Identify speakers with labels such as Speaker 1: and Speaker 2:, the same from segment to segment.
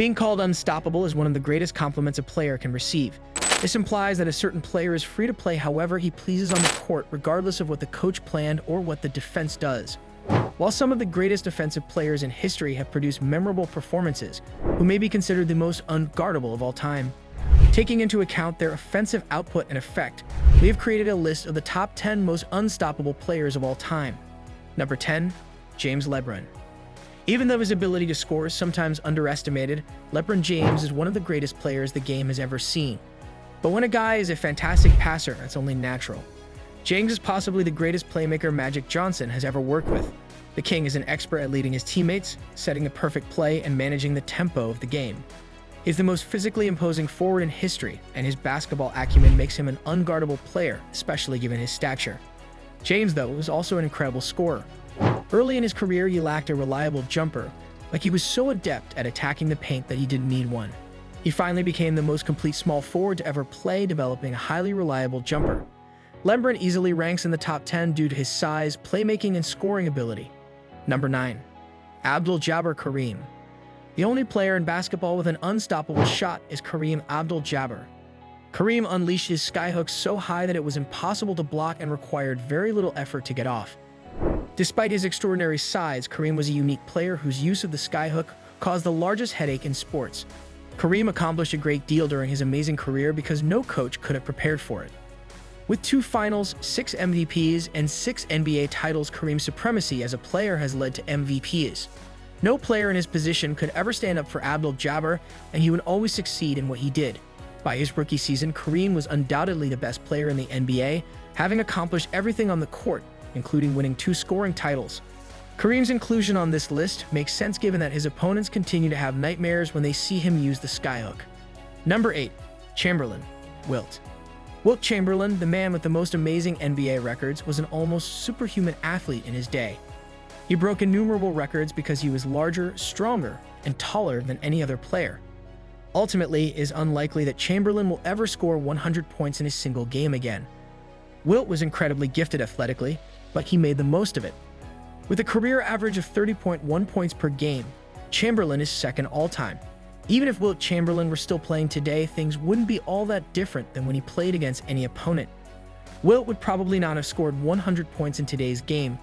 Speaker 1: Being called unstoppable is one of the greatest compliments a player can receive. This implies that a certain player is free to play however he pleases on the court, regardless of what the coach planned or what the defense does. While some of the greatest defensive players in history have produced memorable performances, who may be considered the most unguardable of all time, taking into account their offensive output and effect, we have created a list of the top 10 most unstoppable players of all time. Number 10. James LeBron. Even though his ability to score is sometimes underestimated, LeBron James is one of the greatest players the game has ever seen. But when a guy is a fantastic passer, that's only natural. James is possibly the greatest playmaker Magic Johnson has ever worked with. The King is an expert at leading his teammates, setting the perfect play, and managing the tempo of the game. He's the most physically imposing forward in history, and his basketball acumen makes him an unguardable player, especially given his stature. James, though, was also an incredible scorer. Early in his career, he lacked a reliable jumper, but he was so adept at attacking the paint that he didn't need one. He finally became the most complete small forward to ever play, developing a highly reliable jumper. LeBron easily ranks in the top 10 due to his size, playmaking, and scoring ability. Number 9. Abdul-Jabbar Kareem. The only player in basketball with an unstoppable shot is Kareem Abdul-Jabbar. Kareem unleashed his skyhook so high that it was impossible to block and required very little effort to get off. Despite his extraordinary size, Kareem was a unique player whose use of the skyhook caused the largest headache in sports. Kareem accomplished a great deal during his amazing career because no coach could have prepared for it. With 2 finals, 6 MVPs, and 6 NBA titles, Kareem's supremacy as a player has led to MVPs. No player in his position could ever stand up for Abdul-Jabbar, and he would always succeed in what he did. By his rookie season, Kareem was undoubtedly the best player in the NBA, having accomplished everything on the court, including winning 2 scoring titles. Kareem's inclusion on this list makes sense given that his opponents continue to have nightmares when they see him use the skyhook. Number 8. Chamberlain. Wilt. Wilt Chamberlain, the man with the most amazing NBA records, was an almost superhuman athlete in his day. He broke innumerable records because he was larger, stronger, and taller than any other player. Ultimately, it is unlikely that Chamberlain will ever score 100 points in a single game again. Wilt was incredibly gifted athletically, but he made the most of it. With a career average of 30.1 points per game, Chamberlain is second all-time. Even if Wilt Chamberlain were still playing today, things wouldn't be all that different than when he played against any opponent. Wilt would probably not have scored 100 points in today's game,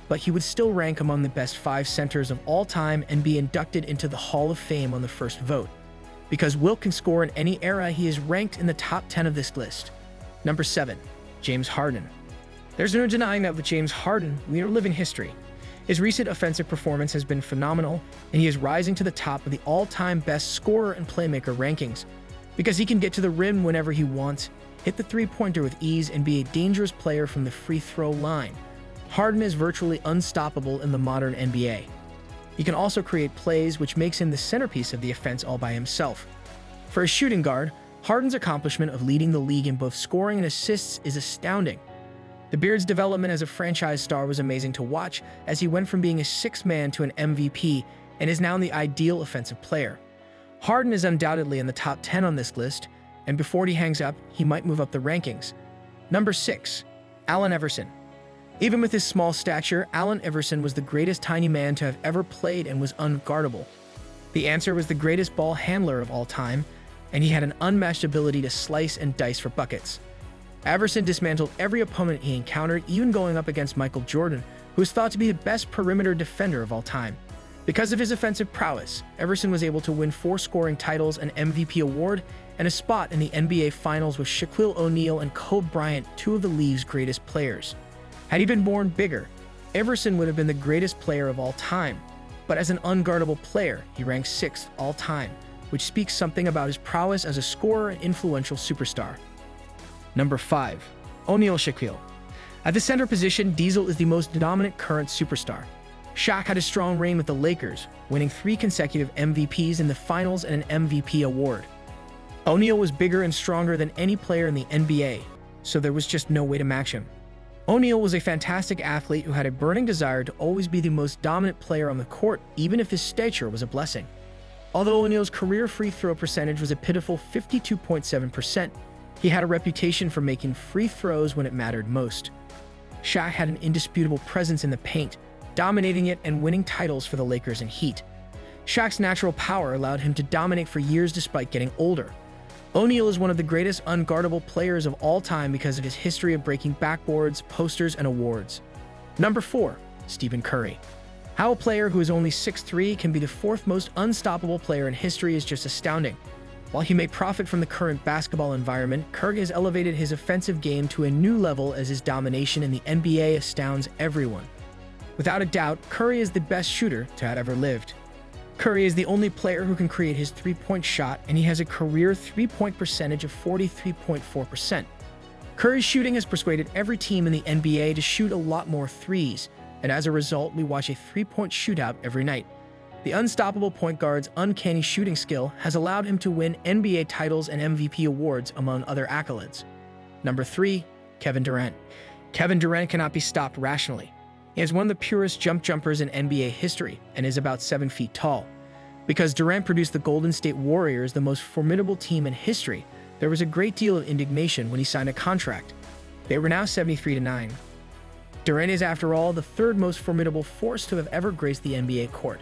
Speaker 1: but he would still rank among the best 5 centers of all time and be inducted into the Hall of Fame on the first vote. Because Wilt can score in any era, he is ranked in the top 10 of this list. Number 7. James Harden. There's no denying that with James Harden, we are living history. His recent offensive performance has been phenomenal, and he is rising to the top of the all-time best scorer and playmaker rankings. Because he can get to the rim whenever he wants, hit the three-pointer with ease, and be a dangerous player from the free throw line, Harden is virtually unstoppable in the modern NBA. He can also create plays, which makes him the centerpiece of the offense all by himself. For a shooting guard, Harden's accomplishment of leading the league in both scoring and assists is astounding. The Beard's development as a franchise star was amazing to watch, as he went from being a sixth man to an MVP and is now the ideal offensive player. Harden is undoubtedly in the top 10 on this list, and before he hangs up, he might move up the rankings. Number 6. Allen Iverson. Even with his small stature, Allen Iverson was the greatest tiny man to have ever played and was unguardable. The answer was the greatest ball handler of all time, and he had an unmatched ability to slice and dice for buckets. Iverson dismantled every opponent he encountered, even going up against Michael Jordan, who is thought to be the best perimeter defender of all time. Because of his offensive prowess, Iverson was able to win 4 scoring titles, an MVP award, and a spot in the NBA Finals with Shaquille O'Neal and Kobe Bryant, 2 of the league's greatest players. Had he been born bigger, Iverson would have been the greatest player of all time. But as an unguardable player, he ranks 6th all time, which speaks something about his prowess as a scorer and influential superstar. Number 5. O'Neal Shaquille. At the center position, Diesel is the most dominant current superstar. Shaq had a strong reign with the Lakers, winning 3 consecutive MVPs in the finals and an MVP award. O'Neal was bigger and stronger than any player in the NBA, so there was just no way to match him. O'Neal was a fantastic athlete who had a burning desire to always be the most dominant player on the court, even if his stature was a blessing. Although O'Neal's career free throw percentage was a pitiful 52.7%, he had a reputation for making free throws when it mattered most. Shaq had an indisputable presence in the paint, dominating it and winning titles for the Lakers and Heat. Shaq's natural power allowed him to dominate for years despite getting older. O'Neal is one of the greatest unguardable players of all time because of his history of breaking backboards, posters, and awards. Number 4. Stephen Curry. How a player who is only 6'3" can be the fourth most unstoppable player in history is just astounding. While he may profit from the current basketball environment, Curry has elevated his offensive game to a new level as his domination in the NBA astounds everyone. Without a doubt, Curry is the best shooter to have ever lived. Curry is the only player who can create his three-point shot, and he has a career three-point percentage of 43.4%. Curry's shooting has persuaded every team in the NBA to shoot a lot more threes, and as a result, we watch a three-point shootout every night. The unstoppable point guard's uncanny shooting skill has allowed him to win NBA titles and MVP awards, among other accolades. Number 3. Kevin Durant. Kevin Durant cannot be stopped rationally. He is one of the purest jump jumpers in NBA history and is about 7 feet tall. Because Durant produced the Golden State Warriors, the most formidable team in history, there was a great deal of indignation when he signed a contract. They were now 73-9. Durant is, after all, the third most formidable force to have ever graced the NBA court.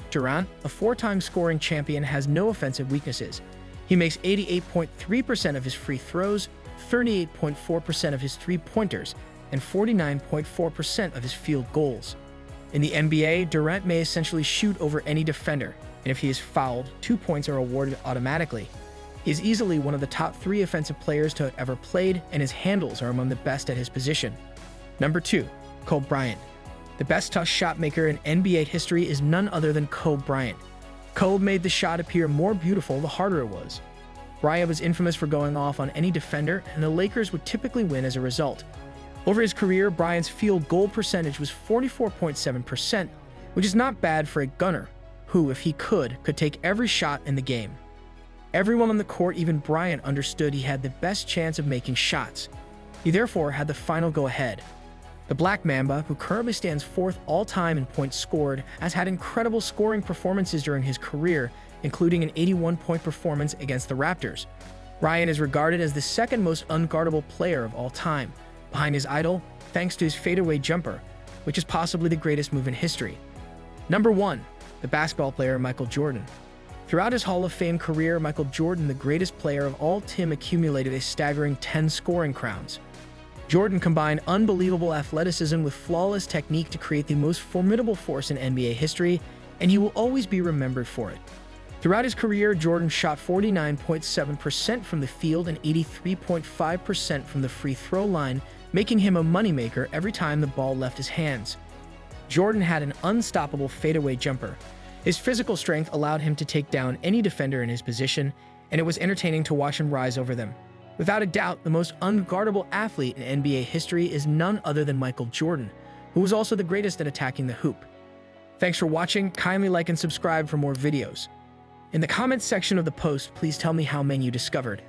Speaker 1: Durant, a 4-time scoring champion, has no offensive weaknesses. He makes 88.3% of his free throws, 38.4% of his three-pointers, and 49.4% of his field goals. In the NBA, Durant may essentially shoot over any defender, and if he is fouled, 2 points are awarded automatically. He is easily one of the top 3 offensive players to have ever played, and his handles are among the best at his position. Number 2. Kobe Bryant. The best tough shot maker in NBA history is none other than Kobe Bryant. Kobe made the shot appear more beautiful the harder it was. Bryant was infamous for going off on any defender, and the Lakers would typically win as a result. Over his career, Bryant's field goal percentage was 44.7%, which is not bad for a gunner, who, if he could take every shot in the game. Everyone on the court, even Bryant, understood he had the best chance of making shots. He therefore had the final go-ahead. The Black Mamba, who currently stands 4th all-time in points scored, has had incredible scoring performances during his career, including an 81-point performance against the Raptors. Bryant is regarded as the second most unguardable player of all time, behind his idol, thanks to his fadeaway jumper, which is possibly the greatest move in history. Number 1. The basketball player Michael Jordan. Throughout his Hall of Fame career, Michael Jordan, the greatest player of all time, accumulated a staggering 10 scoring crowns. Jordan combined unbelievable athleticism with flawless technique to create the most formidable force in NBA history, and he will always be remembered for it. Throughout his career, Jordan shot 49.7% from the field and 83.5% from the free throw line, making him a moneymaker every time the ball left his hands. Jordan had an unstoppable fadeaway jumper. His physical strength allowed him to take down any defender in his position, and it was entertaining to watch him rise over them. Without a doubt, the most unguardable athlete in NBA history is none other than Michael Jordan, who was also the greatest at attacking the hoop. Thanks for watching. Kindly like and subscribe for more videos. In the comments section of the post, please tell me how many you discovered.